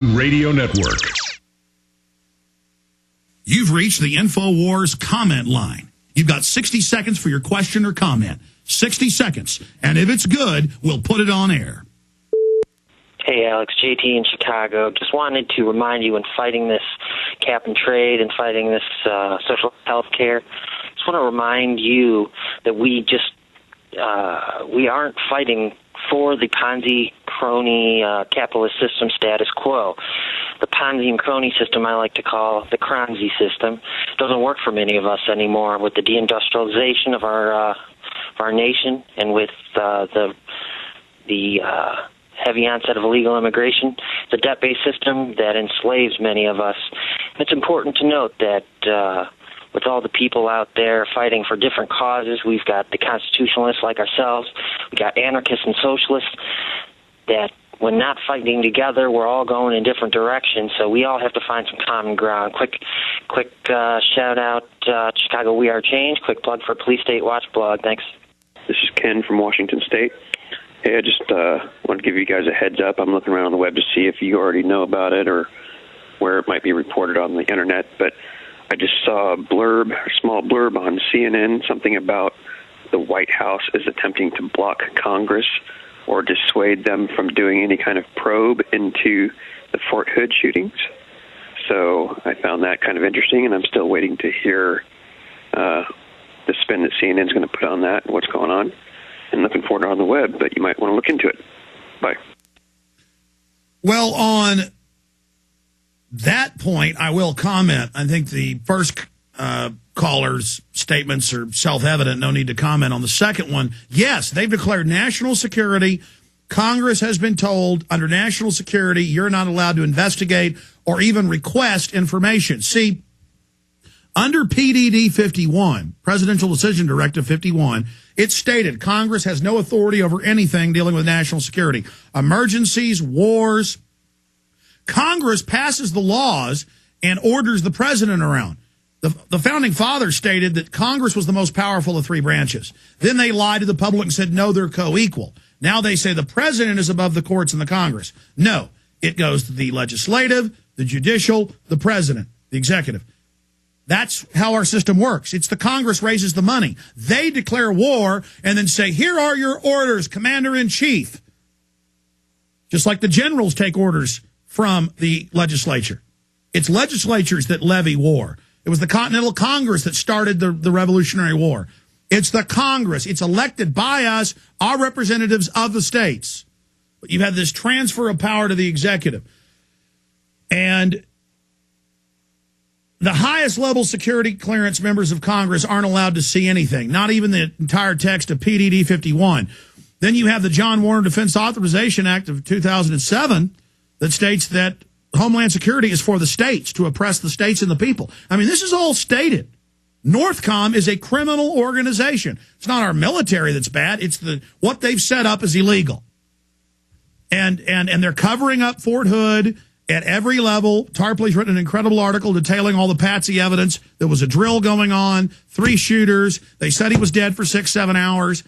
Radio Network. You've reached the Infowars comment line. You've got 60 seconds for your question or comment. 60 seconds. And if it's good, we'll put it on air. Hey, Alex, JT in Chicago. Just wanted to remind you in fighting this cap and trade and fighting this social health care, just want to remind you that we aren't fighting for the Ponzi crony capitalist system status quo. The Ponzi and crony system I like to call the Cronzy system doesn't work for many of us anymore with the deindustrialization of our nation and with the heavy onset of illegal immigration. It's a debt-based system that enslaves many of us. And it's important to note that with all the people out there fighting for different causes, we've got the constitutionalists like ourselves, we got anarchists and socialists, that when not fighting together, we're all going in different directions, so we all have to find some common ground. Quick shout out, Chicago We Are Change. Quick plug for Police State Watch blog. Thanks. This is Ken from Washington State. Hey, I just want to give you guys a heads up. I'm looking around on the web to see if you already know about it or where it might be reported on the internet, but I just saw a small blurb on CNN, something about the White House is attempting to block Congress or dissuade them from doing any kind of probe into the Fort Hood shootings. So I found that kind of interesting, and I'm still waiting to hear the spin that CNN is going to put on that and what's going on. And looking forward to it on the web, but you might want to look into it. Bye. Well, on that point, I will comment. I think the first caller's statements are self-evident. No need to comment on the second one. Yes, they've declared national security. Congress has been told under national security, you're not allowed to investigate or even request information. See, under PDD 51, Presidential Decision Directive 51, it stated Congress has no authority over anything dealing with national security. Emergencies, wars. Congress passes the laws and orders the president around. The Founding Fathers stated that Congress was the most powerful of three branches. Then they lied to the public and said, no, they're co-equal. Now they say the president is above the courts and the Congress. No, it goes to the legislative, the judicial, the president, the executive. That's how our system works. It's the Congress raises the money. They declare war and then say, here are your orders, Commander-in-Chief. Just like the generals take orders from the legislature. It's legislatures that levy war. It was the Continental Congress that started the Revolutionary War. It's the Congress. It's elected by us, our representatives of the states. But you've had this transfer of power to the executive. And the highest level security clearance members of Congress aren't allowed to see anything, not even the entire text of PDD 51. Then you have the John Warner Defense Authorization Act of 2007 that states that Homeland Security is for the states, to oppress the states and the people. I mean, this is all stated. Northcom is a criminal organization. It's not our military that's bad. It's what they've set up is illegal. And they're covering up Fort Hood at every level. Tarpley's written an incredible article detailing all the patsy evidence. There was a drill going on, 3 shooters. They said he was dead for 6-7 hours.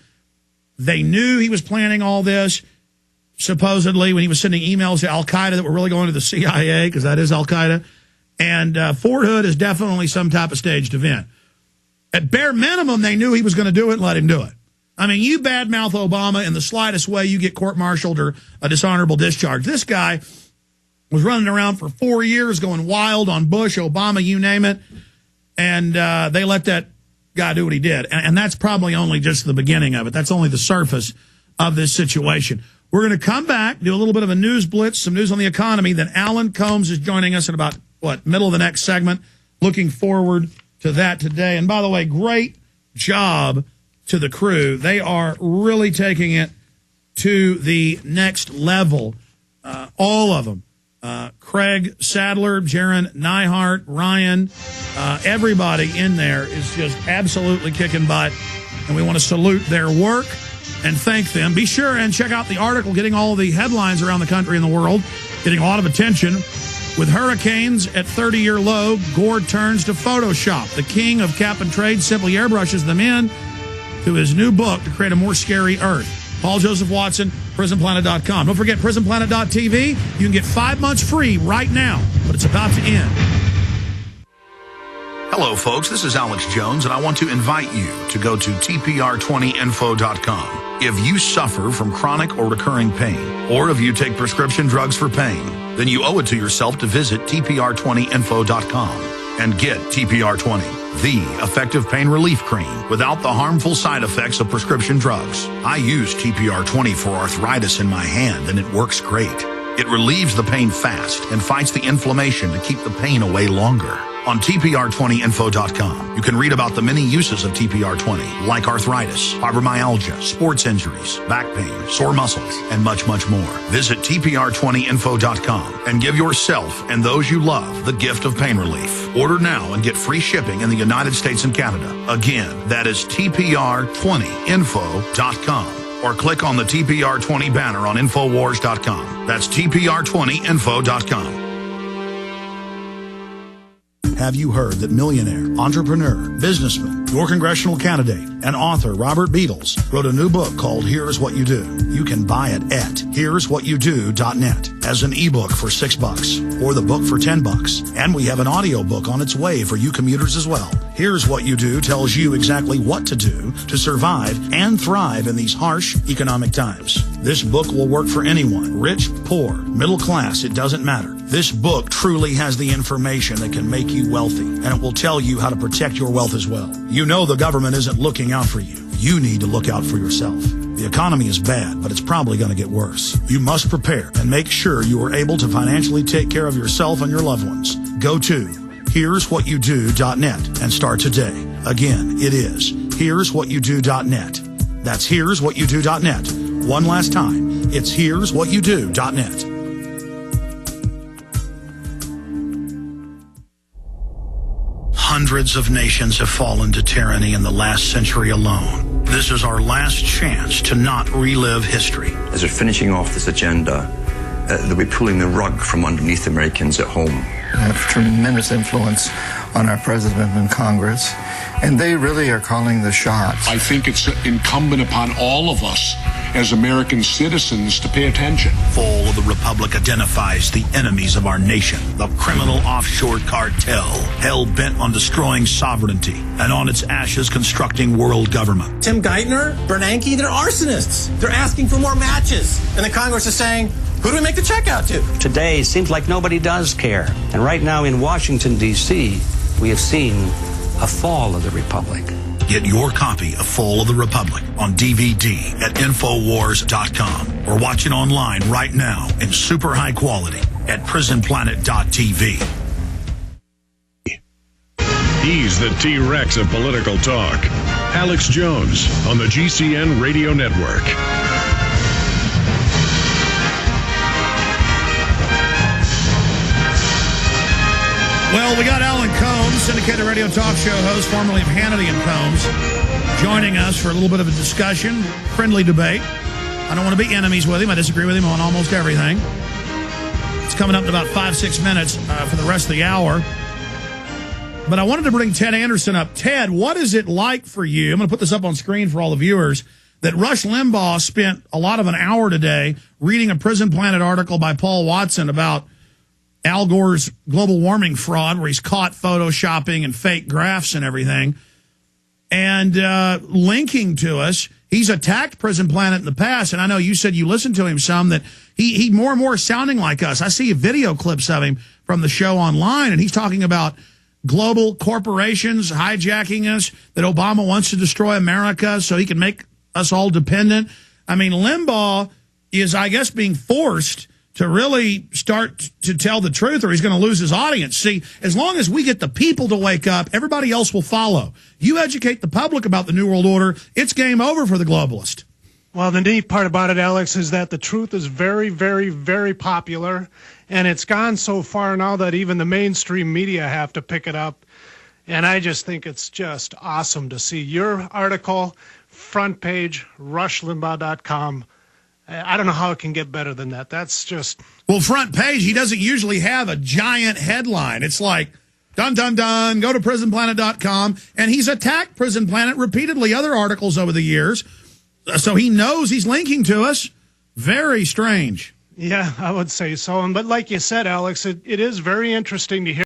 They knew he was planning all this. Supposedly, when he was sending emails to al-Qaeda that were really going to the CIA, because that is al-Qaeda. And Fort Hood is definitely some type of staged event. At bare minimum, they knew he was going to do it and let him do it. I mean, you badmouth Obama in the slightest way, you get court-martialed or a dishonorable discharge. This guy was running around for 4 years going wild on Bush, Obama, you name it. And they let that guy do what he did. And that's probably only just the beginning of it. That's only the surface of this situation. We're going to come back, do a little bit of a news blitz, some news on the economy. Then Alan Colmes is joining us in about, middle of the next segment. Looking forward to that today. And by the way, great job to the crew. They are really taking it to the next level. All of them. Craig Sadler, Jaron Neihart, Ryan, everybody in there is just absolutely kicking butt. And we want to salute their work and thank them. Be sure and check out the article getting all of the headlines around the country and the world, getting a lot of attention. With hurricanes at 30-year low, Gore turns to Photoshop. The king of cap and trade simply airbrushes them in to his new book to create a more scary Earth. Paul Joseph Watson, PrisonPlanet.com. Don't forget PrisonPlanet.tv. You can get 5 months free right now, but it's about to end. Hello, folks. This is Alex Jones, and I want to invite you to go to TPR20info.com. If you suffer from chronic or recurring pain, or if you take prescription drugs for pain, then you owe it to yourself to visit TPR20info.com and get TPR20, the effective pain relief cream without the harmful side effects of prescription drugs. I use TPR20 for arthritis in my hand, and it works great. It relieves the pain fast and fights the inflammation to keep the pain away longer. On TPR20info.com, you can read about the many uses of TPR20, like arthritis, fibromyalgia, sports injuries, back pain, sore muscles, and much, much more. Visit TPR20info.com and give yourself and those you love the gift of pain relief. Order now and get free shipping in the United States and Canada. Again, that is TPR20info.com. Or click on the TPR20 banner on Infowars.com. That's TPR20info.com. Have you heard that millionaire, entrepreneur, businessman, your congressional candidate, and author Robert Beadles wrote a new book called Here's What You Do? You can buy it at here'swhatyoudO.net as an ebook for $6 or the book for $10. And we have an audio book on its way for you commuters as well. Here's What You Do tells you exactly what to do to survive and thrive in these harsh economic times. This book will work for anyone, rich, poor, middle class, it doesn't matter. This book truly has the information that can make you wealthy, and it will tell you how to protect your wealth as well. You know the government isn't looking out for you. You need to look out for yourself. The economy is bad, but it's probably going to get worse. You must prepare and make sure you are able to financially take care of yourself and your loved ones. Go to here'swhatyoudO.net and start today. Again, it is here'swhatyoudO.net. That's here'swhatyoudO.net. One last time, it's here'swhatyoudO.net. Hundreds of nations have fallen to tyranny in the last century alone. This is our last chance to not relive history. As we're finishing off this agenda, they'll be pulling the rug from underneath Americans at home. We have tremendous influence on our president and Congress, and they really are calling the shots. I think it's incumbent upon all of us as American citizens to pay attention. Fall of the Republic identifies the enemies of our nation, the criminal offshore cartel, hell-bent on destroying sovereignty, and on its ashes constructing world government. Tim Geithner, Bernanke, they're arsonists. They're asking for more matches. And the Congress is saying, who do we make the check out to? Today, it seems like nobody does care. And right now in Washington, D.C., we have seen a fall of the Republic. Get your copy of Fall of the Republic on DVD at Infowars.com or watch it online right now in super high quality at PrisonPlanet.tv. He's the T-Rex of political talk. Alex Jones on the GCN Radio Network. Well, we got Alan Colmes, syndicated radio talk show host, formerly of Hannity and Colmes, joining us for a little bit of a discussion, friendly debate. I don't want to be enemies with him. I disagree with him on almost everything. It's coming up in about 5-6 minutes for the rest of the hour. But I wanted to bring Ted Anderson up. Ted, what is it like for you? I'm going to put this up on screen for all the viewers. That Rush Limbaugh spent a lot of an hour today reading a Prison Planet article by Paul Watson about Al Gore's global warming fraud, where he's caught photoshopping and fake graphs and everything, and linking to us. He's attacked Prison Planet in the past, and I know you said you listened to him some, that he more and more is sounding like us. I see video clips of him from the show online, and he's talking about global corporations hijacking us, that Obama wants to destroy America so he can make us all dependent. I mean, Limbaugh is, I guess, being forced to really start to tell the truth, or he's going to lose his audience. See, as long as we get the people to wake up, everybody else will follow. You educate the public about the New World Order, it's game over for the globalist. Well, the neat part about it, Alex, is that the truth is very, very, very popular, and it's gone so far now that even the mainstream media have to pick it up. And I just think it's just awesome to see your article, front page, rushlimbaugh.com. I don't know how it can get better than that. That's just... Well, front page, he doesn't usually have a giant headline. It's like, dun, dun, dun, go to PrisonPlanet.com. And he's attacked Prison Planet repeatedly, other articles over the years. So he knows he's linking to us. Very strange. Yeah, I would say so. But like you said, Alex, it is very interesting to hear.